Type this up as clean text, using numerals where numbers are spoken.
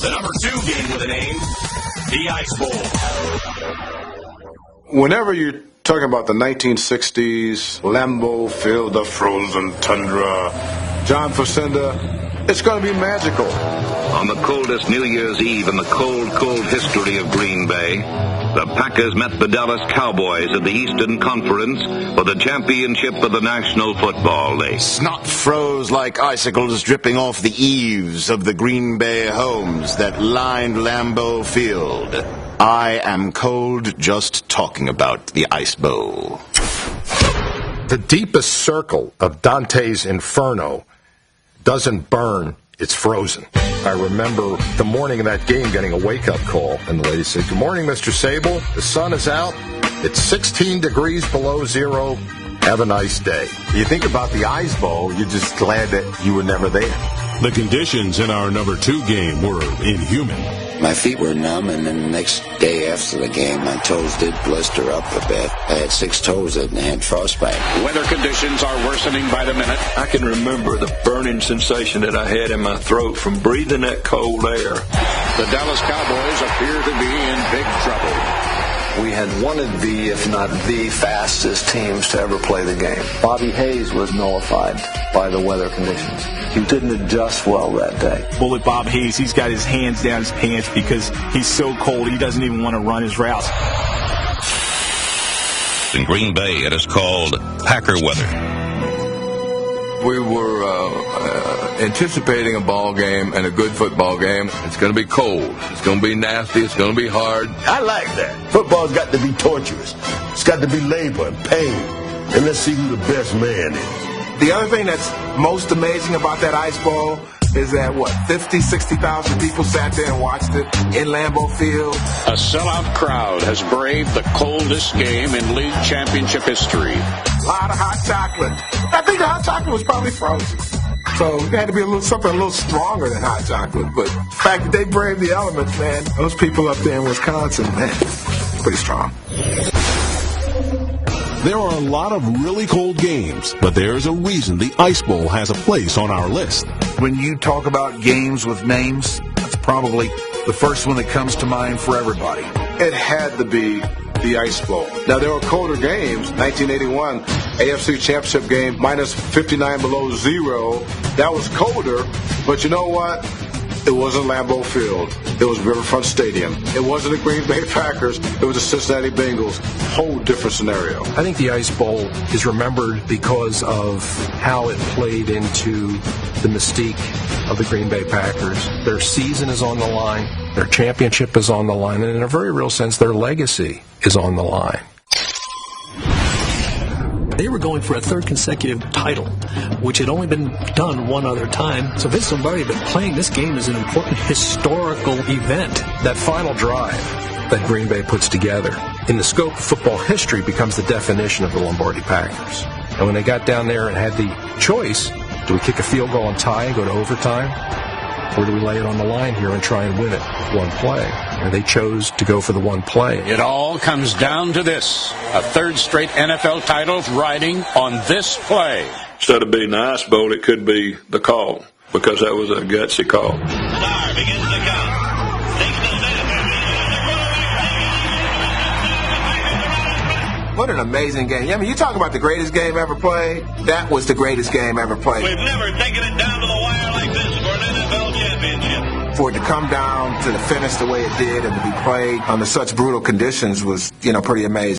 The number 2 game with a name, the Ice Bowl. Whenever you're talking about the 1960s, Lambeau Field, the frozen tundra, John Facenda, it's going to be magical. On the coldest New Year's Eve in the cold, cold history of Green Bay, the Packers met the Dallas Cowboys at the Eastern Conference for the championship of the National Football League. Snot froze like icicles dripping off the eaves of the Green Bay homes that lined Lambeau Field. I am cold just talking about the Ice Bowl. The deepest circle of Dante's Inferno doesn't burn, it's frozen. I remember the morning of that game getting a wake-up call, and the lady said, "Good morning, Mr. Sable. The sun is out. It's 16 degrees below zero. Have a nice day." You think about the Ice Bowl, you're just glad that you were never there. The conditions in our number 2 game were inhuman. My feet were numb, and then the next day after the game, my toes did blister up a bit. I had 6 toes that had frostbite. Weather conditions are worsening by the minute. I can remember the burning sensation that I had in my throat from breathing that cold air. The Dallas Cowboys appear to be in big trouble. We had one of the, if not the fastest teams to ever play the game. Bobby Hayes was nullified by the weather conditions. He didn't adjust well that day. Bullet Bob Hayes, he's got his hands down his pants because he's so cold he doesn't even want to run his routes. In Green Bay, it is called Packer weather. We were anticipating a ball game and a good football game. It's going to be cold. It's going to be nasty. It's going to be hard. I like that. Football's got to be torturous. It's got to be labor and pain. And let's see who the best man is. The other thing that's most amazing about that Ice Bowl is that, 50, 60,000 people sat there and watched it in Lambeau Field. A sellout crowd has braved the coldest game in league championship history. A lot of hot chocolate. I think the hot chocolate was probably frozen. So it had to be something a little stronger than hot chocolate. But the fact that they braved the elements, man, those people up there in Wisconsin, man, pretty strong. There are a lot of really cold games, but there's a reason the Ice Bowl has a place on our list. When you talk about games with names, that's probably the first one that comes to mind for everybody. It had to be the Ice Bowl. Now, there were colder games. 1981 AFC Championship game, minus 59 below zero. That was colder, but you know what? It wasn't Lambeau Field. It was Riverfront Stadium. It wasn't the Green Bay Packers. It was the Cincinnati Bengals. Whole different scenario. I think the Ice Bowl is remembered because of how it played into the mystique of the Green Bay Packers. Their season is on the line. Their championship is on the line. And in a very real sense, their legacy is on the line. They were going for a 3rd consecutive title, which had only been done one other time. So Vince Lombardi had been playing this game as an important historical event. That final drive that Green Bay puts together, in the scope of football history, becomes the definition of the Lombardi Packers. And when they got down there and had the choice, do we kick a field goal and tie and go to overtime? Or do we lay it on the line here and try and win it one play? And they chose to go for the one play. It all comes down to this. A 3rd straight NFL title riding on this play. Instead of being the Ice Bowl, it could be the call, because that was a gutsy call. Star begins the count. What an amazing game. I mean, you talk about the greatest game ever played. That was the greatest game ever played. We've never taken it down to the wire like this for an NFL championship. For it to come down to the finish the way it did and to be played under such brutal conditions was, pretty amazing.